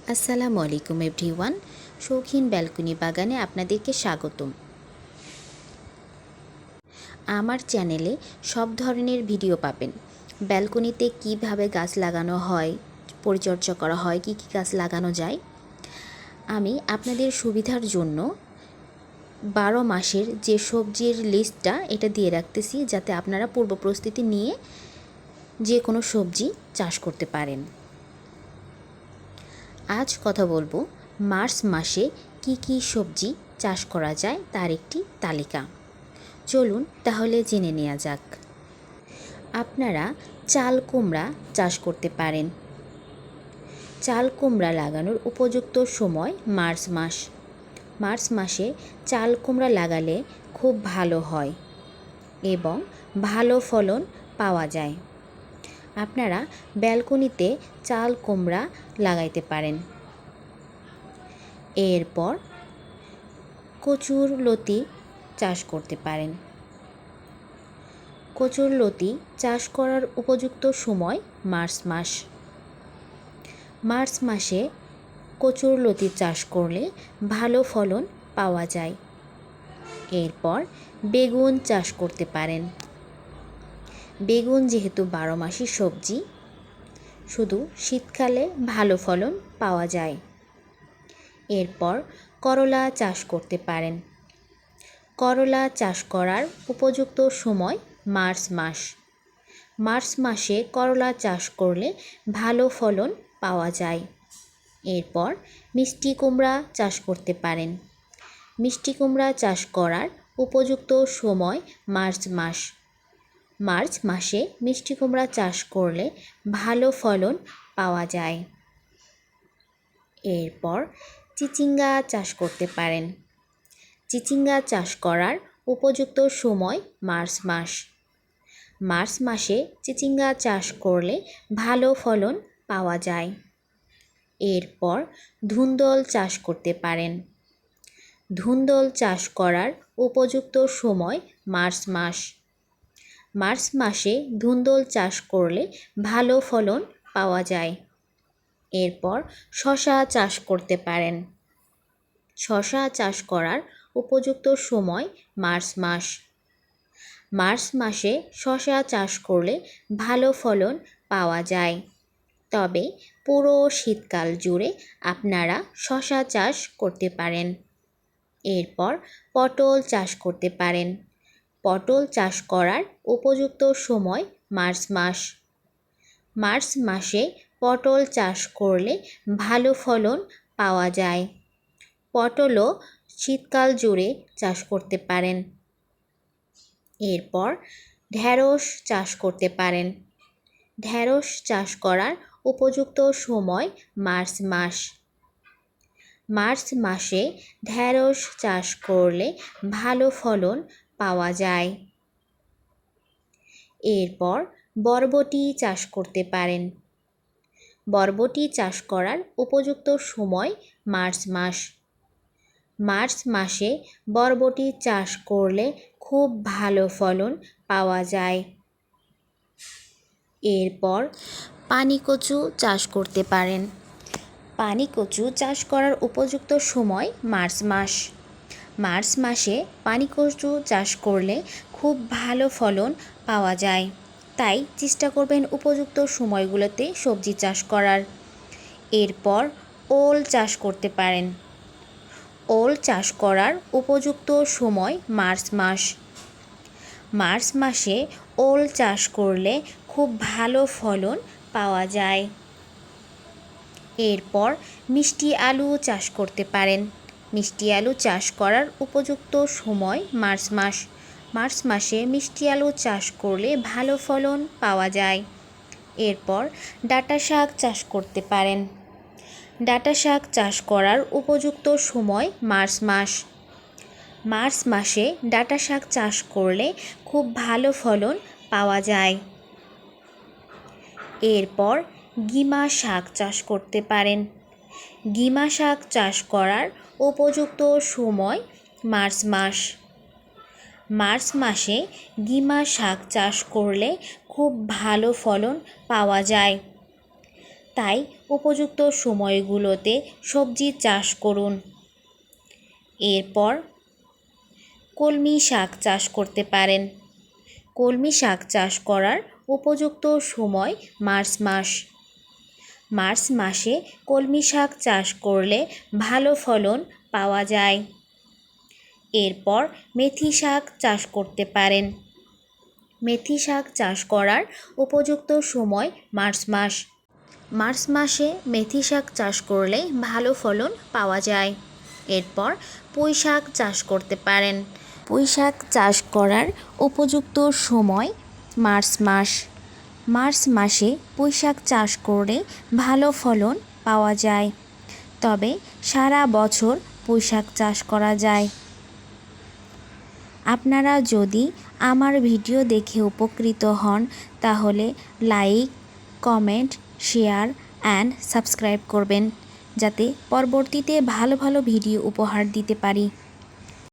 আসসালামু আলাইকুম এভরিওয়ান। শৌখিন ব্যালকনি বাগানে আপনাদেরকে স্বাগতম। আমার চ্যানেলে সব ধরনের ভিডিও পাবেন। ব্যালকনিতে কিভাবে গাছ লাগানো হয়, পরিচর্যা করা হয়, কি কি গাছ লাগানো যায়। আমি আপনাদের সুবিধার জন্য 12 মাসের যে সবজির লিস্টটা এটা দিয়ে রাখতেছি, যাতে আপনারা পূর্ব প্রস্তুতি নিয়ে যে কোনো সবজি চাষ করতে পারেন। আজ কথা বলবো মার্চ মাসে কি কি সবজি চাষ করা যায় তার একটি তালিকা। চলুন তাহলে জেনে নেওয়া যাক। আপনারা চাল কুমড়া চাষ করতে পারেন। চাল কুমড়া লাগানোর উপযুক্ত সময় মার্চ মাস। মার্চ মাসে চাল কুমড়া লাগালে খুব ভালো হয় এবং ভালো ফলন পাওয়া যায়। আপনারা ব্যালকনিতে চাল কুমড়া লাগাইতে পারেন। এরপর কচুরলতি চাষ করতে পারেন। কচুরলতি চাষ করার উপযুক্ত সময় মার্চ মাস। মার্চ মাসে কচুরলতি চাষ করলে ভালো ফলন পাওয়া যায়। এরপর বেগুন চাষ করতে পারেন। বেগুন যেহেতু 12 মাসি সবজি, শুধু শীতকালে ভালো ফলন পাওয়া যায়। এরপর করলা চাষ করতে পারেন। করলা চাষ করার উপযুক্ত সময় মার্চ মাস। মার্চ মাসে করলা চাষ করলে ভালো ফলন পাওয়া যায়। এরপর মিষ্টি কুমড়া চাষ করতে পারেন। মিষ্টি কুমড়া চাষ করার উপযুক্ত সময় মার্চ মাস। মার্চ মাসে মিষ্টি কুমড়া চাষ করলে ভালো ফলন পাওয়া যায়। এরপর চিচিঙ্গা চাষ করতে পারেন। চিচিঙ্গা চাষ করার উপযুক্ত সময় মার্চ মাস। মার্চ মাসে চিচিঙ্গা চাষ করলে ভালো ফলন পাওয়া যায়। এরপর ধুন্দল চাষ করতে পারেন। ধুন্দল চাষ করার উপযুক্ত সময় মার্চ মাস। মার্চ মাসে ধুন্দল চাষ করলে ভালো ফলন পাওয়া যায়। এরপর শসা চাষ করতে পারেন। শসা চাষ করার উপযুক্ত সময় মার্চ মাস। মার্চ মাসে শসা চাষ করলে ভালো ফলন পাওয়া যায়। তবে পুরো শীতকাল জুড়ে আপনারা শসা চাষ করতে পারেন। এরপর পটল চাষ করতে পারেন। পটল চাষ করার উপযুক্ত সময় মার্চ মাস। মার্চ মাসে পটল চাষ করলে ভালো ফলন পাওয়া যায়। পটলও শীতকাল জুড়ে চাষ করতে পারেন। এরপর ঢেঁড়স চাষ করতে পারেন। ঢেঁড়স চাষ করার উপযুক্ত সময় মার্চ মাস। মার্চ মাসে ঢেঁড়স চাষ করলে ভালো ফলন পাওয়া যায়। এরপর বরবটি চাষ করতে পারেন। বরবটি চাষ করার উপযুক্ত সময় মার্চ মাস। মার্চ মাসে বরবটি চাষ করলে খুব ভালো ফলন পাওয়া যায়। এরপর পানিকচু চাষ করতে পারেন। পানিকচু চাষ করার উপযুক্ত সময় মার্চ মাস। মার্চ মাসে পানিকচু চাষ করলে খুব ভালো ফলন পাওয়া যায়। তাই চেষ্টা করবেন উপযুক্ত সময়গুলোতে সবজি চাষ করার। এরপর ওল চাষ করতে পারেন। ওল চাষ করার উপযুক্ত সময় মার্চ মাস। মার্চ মাসে ওল চাষ করলে খুব ভালো ফলন পাওয়া যায়। এরপর মিষ্টি আলু চাষ করতে পারেন। মিষ্টি আলু চাষ করার উপযুক্ত সময় মার্চ মাস। মার্চ মাসে মিষ্টি আলু চাষ করলে ভালো ফলন পাওয়া যায়। এরপর ডাঁটা শাক চাষ করতে পারেন। ডাঁটা শাক চাষ করার উপযুক্ত সময় মার্চ মাস। মার্চ মাসে ডাঁটা শাক চাষ করলে খুব ভালো ফলন পাওয়া যায়। এরপর গিমা শাক চাষ করতে পারেন। গিমা শাক চাষ করার উপযুক্ত সময় মার্চ মাস। মার্চ মাসে গিমা শাক চাষ করলে খুব ভালো ফলন পাওয়া যায়। তাই উপযুক্ত সময়গুলোতে সবজি চাষ করুন। এরপর কলমি শাক চাষ করতে পারেন। কলমি শাক চাষ করার উপযুক্ত সময় মার্চ মাস। মার্চ মাসে কলমি শাক চাষ করলে ভালো ফলন পাওয়া যায়। এরপর মেথি শাক চাষ করতে পারেন। মেথি শাক চাষ করার উপযুক্ত সময় মার্চ মাস। মার্চ মাসে মেথি শাক চাষ করলে ভালো ফলন পাওয়া যায়। এরপর পুঁই শাক চাষ করতে পারেন। পুঁই শাক চাষ করার উপযুক্ত সময় মার্চ মাস। মার্চ মাসে পুঁই শাক চাষ করে ভালো ফলন পাওয়া যায়। তবে সারা বছর পুঁই শাক চাষ করা যায়। আপনারা যদি আমার ভিডিও দেখে উপকৃত হন তাহলে like, comment, share and subscribe করবেন, যাতে পরবর্তীতে ভালো ভালো ভিডিও উপহার দিতে পারি।